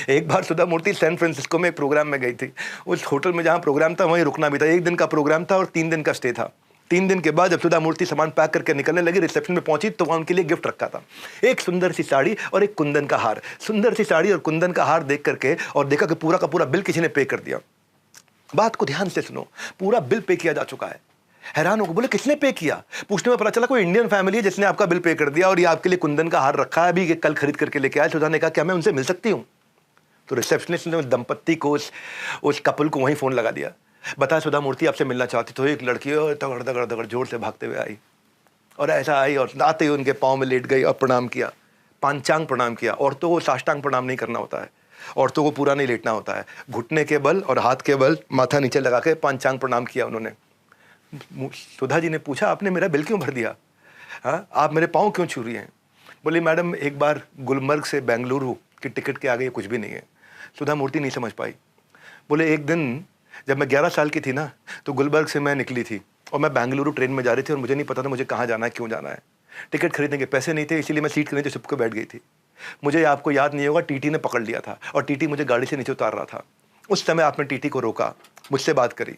एक बार सुधा मूर्ति San Francisco में एक प्रोग्राम में गई थी। उस होटल में जहाँ प्रोग्राम था वहीं रुकना भी था। 1 दिन का प्रोग्राम था और 3 दिन का स्टे था। 3 दिन के बाद जब सुधा मूर्ति सामान पैक करके निकलने लगी, रिसेप्शन में पहुंची तो वहाँ उनके लिए गिफ्ट रखा था, एक सुंदर सी साड़ी और एक कुंदन का हार। सुंदर सी साड़ी और कुंदन का हार देख करके और देखा कि पूरा का पूरा बिल किसी ने पे कर दिया। बात को ध्यान से सुनो, पूरा बिल पे किया जा चुका है। हैरान होकर बोले किसने पे किया? पूछने में पता चला कोई इंडियन फैमिली है जिसने आपका बिल पे कर दिया और ये आपके लिए कुंदन का हार रखा है, अभी कल खरीद करके लेके आया। सुधा ने कहा क्या मैं उनसे मिल सकती हूँ? तो रिसेप्शनिस्ट ने दंपत्ति को उस कपल को वहीं फोन लगा दिया। बता सुधा मूर्ति आपसे मिलना चाहती। तो एक लड़की दगड़ दगड़ दगड़ जोर से भागते हुए आई और ऐसा आई और आते ही उनके पाँव में लेट गई और प्रणाम किया, पांचांग प्रणाम किया। औरतों को साष्टांग प्रणाम नहीं करना होता है, औरतों को पूरा नहीं लेटना होता है। घुटने के बल और हाथ के बल माथा नीचे लगा के पांचांग प्रणाम किया उन्होंने। सुधा जी ने पूछा आपने मेरा बिल क्यों भर दिया? हाँ, आप मेरे पाँव क्यों छू रही हैं? बोली मैडम एक बार गुलमर्ग से बेंगलुरु की टिकट के आगे कुछ भी नहीं है। सुधा मूर्ति नहीं समझ पाई। बोले एक दिन जब मैं 11 साल की थी ना, तो गुलबर्ग से मैं निकली थी और मैं बेंगलुरु ट्रेन में जा रही थी और मुझे नहीं पता था मुझे कहाँ जाना है, क्यों जाना है। टिकट खरीदने के पैसे नहीं थे, इसीलिए मैं सीट के नीचे छुप के बैठ गई थी। मुझे आपको याद नहीं होगा, टीटी ने पकड़ लिया था और टीटी मुझे गाड़ी से नीचे उतार रहा था। उस समय आपने टीटी को रोका, मुझसे बात करी।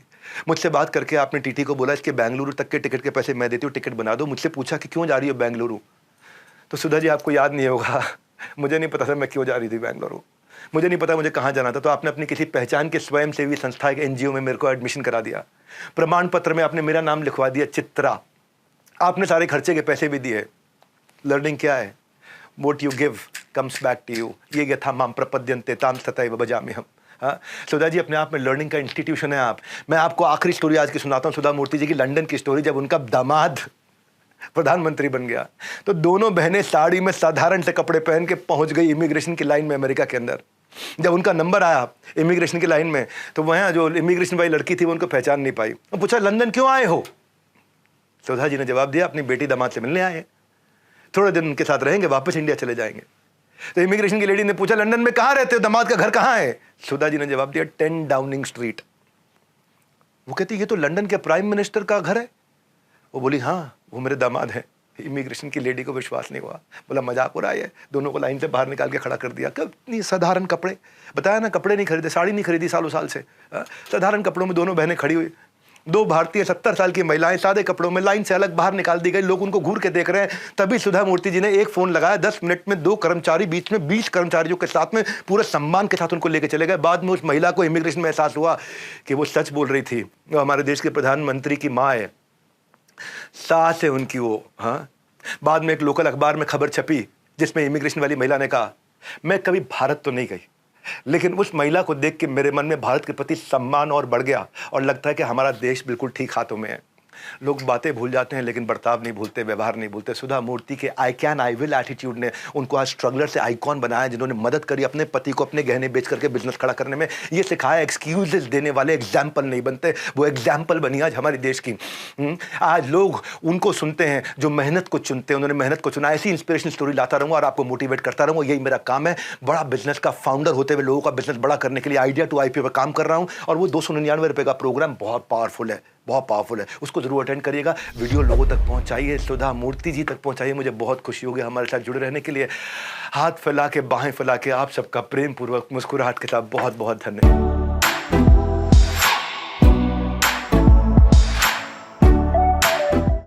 मुझसे बात करके आपने टीटी को बोला इसके बेंगलुरु तक के टिकट के पैसे मैं देती हूँ, टिकट बना दो। मुझसे पूछा कि क्यों जा रही हो बेंगलुरु? तो सुधा जी आपको याद नहीं होगा, मुझे नहीं पता था मैं क्यों जा रही थी बेंगलुरु, मुझे नहीं पता मुझे कहाँ जाना था। तो आपने अपनी किसी पहचान के स्वयंसेवी संस्था के एनजीओ में मेरे को एडमिशन करा दिया। प्रमाण पत्र में आपने मेरा नाम लिखवा दिया चित्रा। आपने सारे खर्चे के पैसे भी दिए। लर्निंग क्या है? What you give comes back to you. ये यथा माम प्रपद्यन्ते ताम तथैव भजाम्यहम्। हाँ, सुधा जी अपने आप में लर्निंग का इंस्टीट्यूशन है आप। मैं आपको आखिरी स्टोरी आज की सुनाता हूँ सुधा मूर्ति जी की, लंदन की स्टोरी। जब उनका दामाद प्रधानमंत्री बन गया तो दोनों बहनें साड़ी में साधारण से कपड़े पहन के पहुंच गई इमिग्रेशन की लाइन में अमेरिका के अंदर। जब उनका नंबर आया इमिग्रेशन की लाइन में तो वहाँ जो इमिग्रेशन वाली लड़की थी वो उनको पहचान नहीं पाई। वो पूछा लंदन क्यों आए हो? सुधा जी ने जवाब दिया अपनी बेटी दामाद से मिलने आए, थोड़े दिन उनके साथ रहेंगे, वापस इंडिया चले जाएंगे। तो इमिग्रेशन की लेडी ने पूछा लंदन में कहाँ रहते हो, दामाद का घर कहाँ है? सुधा जी ने जवाब दिया 10 डाउनिंग स्ट्रीट। वो कहती ये तो लंदन के प्राइम मिनिस्टर का घर है। वो बोली हाँ वो मेरे दामाद है। इमिग्रेशन की लेडी को विश्वास नहीं हुआ, बोला मजाक हो रहा है। दोनों को लाइन से बाहर निकाल के खड़ा कर दिया। कितनी साधारण कपड़े, बताया ना, कपड़े नहीं खरीदे, साड़ी नहीं खरीदी सालों साल से, साधारण कपड़ों में दोनों बहनें खड़ी हुई। 2 भारतीय 70 साल की महिलाएं सादे कपड़ों में लाइन से अलग बाहर निकाल दी गई। लोग उनको घूर के देख रहे हैं। तभी सुधा मूर्ति जी ने एक फोन लगाया। 10 मिनट में 2 कर्मचारी, बीच में 20 कर्मचारियों के साथ में पूरे सम्मान के साथ उनको लेकर चले गए। बाद में उस महिला को इमिग्रेशन में एहसास हुआ कि वो सच बोल रही थी, वो हमारे देश के प्रधानमंत्री की माँ है, सास है उनकी वो। हाँ, बाद में एक लोकल अखबार में खबर छपी जिसमें इमिग्रेशन वाली महिला ने कहा मैं कभी भारत तो नहीं गई, लेकिन उस महिला को देख के मेरे मन में भारत के प्रति सम्मान और बढ़ गया और लगता है कि हमारा देश बिल्कुल ठीक हाथों में है। लोग बातें भूल जाते हैं लेकिन बर्ताव नहीं भूलते, व्यवहार नहीं भूलते। सुधा मूर्ति के I can I will attitude ने उनको आज स्ट्रगलर से आइकॉन बनाया, जिन्होंने मदद करी अपने पति को अपने गहने बेच करके बिजनेस खड़ा करने में। ये सिखाया एक्सक्यूजेस देने वाले एग्जाम्पल नहीं बनते, वो एग्जाम्पल बनी आज हमारे देश की। आज लोग उनको सुनते हैं जो मेहनत को चुनते हैं, उन्होंने मेहनत को चुना। ऐसी इंस्पिरेशनल स्टोरी लाता रहूँगा और आपको मोटिवेट करता रहूँगा, यही मेरा काम है। बड़ा बिजनेस का फाउंडर होते हुए लोगों का बिजनेस बड़ा करने के लिए आइडिया टू आईपीओ पर काम कर रहा हूँ। और वो 299 रुपये का प्रोग्राम बहुत पावरफुल है, बहुत पावरफुल है, उसको जरूर अटेंड करिएगा। वीडियो लोगों तक पहुंचाइए, सुधा मूर्ति जी तक पहुंचाइए। मुझे बहुत खुशी होगी हमारे साथ जुड़े रहने के लिए। हाथ फैला के, बाहें फैला के आप सबका प्रेम पूर्वक मुस्कुराहट के साथ बहुत बहुत धन्यवाद।